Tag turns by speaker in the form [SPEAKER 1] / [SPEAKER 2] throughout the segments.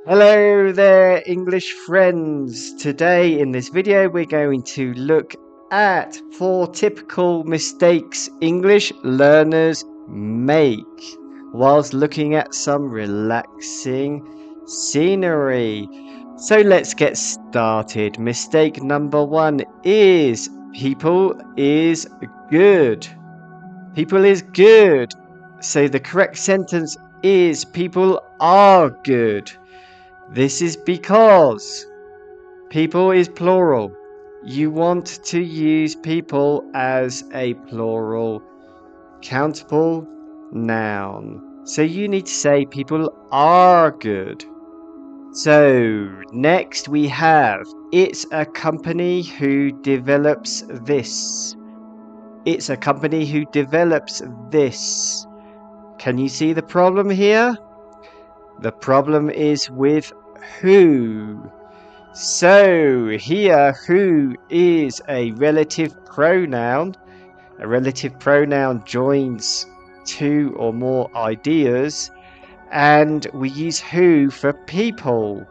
[SPEAKER 1] Hello there, English friends. Today in this video we're going to look at 4 typical mistakes English learners make whilst looking at some relaxing scenery. So let's get started. Mistake number 1 is people is good. People is good. So the correct sentence is people are good. This is because people is plural. You want to use people as a plural countable noun. So you need to say people are good. So next we have it's a company who develops this. It's a company who develops this. Can you see the problem here? The problem is with who. So here, who is a relative pronoun. A relative pronoun joins 2 or more ideas, and we use who for people.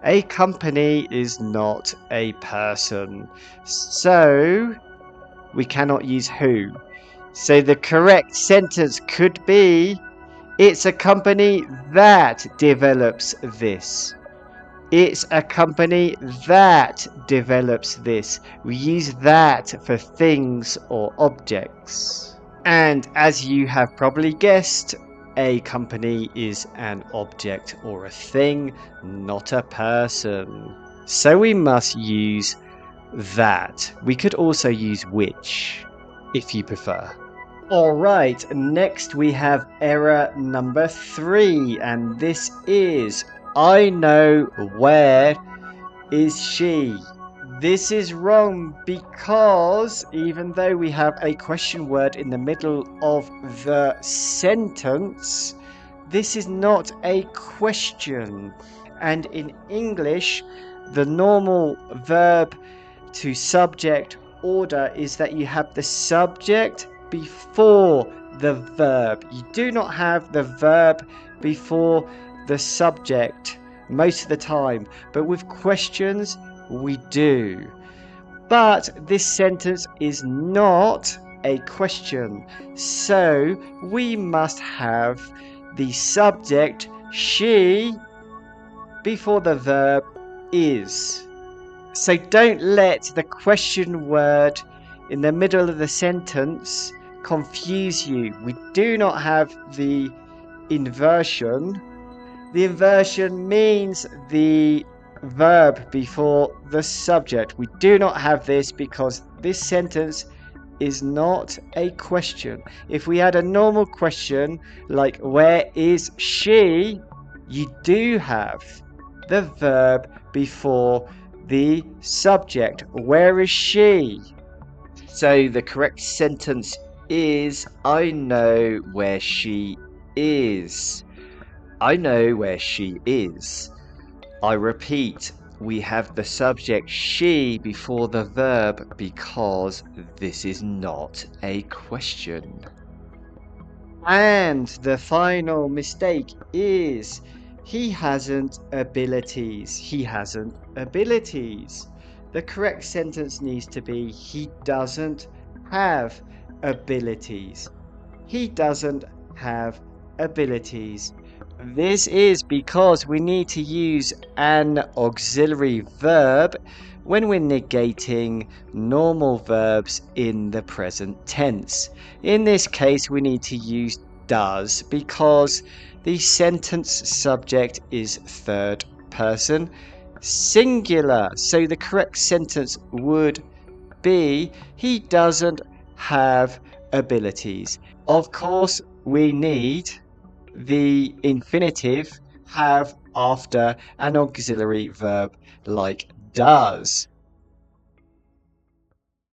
[SPEAKER 1] A company is not a person, so we cannot use who. So the correct sentence could be it's a company that develops this. It's a company that develops this. We use that for things or objects. And as you have probably guessed, a company is an object or a thing, not a person. So we must use that. We could also use which, if you prefer. Alright, next we have error number 3, and this is I know where is she. This is wrong because even though we have a question word in the middle of the sentence, this is not a question. And in English, the normal verb to subject order is that you have the subject before the verb. You do not have the verb before the subject most of the time, but with questions we do. But this sentence is not a question, so we must have the subject she before the verb is. So don't let the question word in the middle of the sentence confuse you. We do not have the inversion. The inversion means the verb before the subject. We do not have this because this sentence is not a question. If we had a normal question like where is she, you do have the verb before the subject. Where is she? So the correct sentence is I know where she is. I know where she is. I repeat, we have the subject she before the verb because this is not a question. And the final mistake is he hasn't abilities. He hasn't abilities. The correct sentence needs to be he doesn't have abilities. He doesn't have abilities. This is because we need to use an auxiliary verb when we're negating normal verbs in the present tense. In this case, we need to use does because the sentence subject is third person singular. So the correct sentence would be he doesn't have abilities. Of course, we need the infinitive have after an auxiliary verb like does.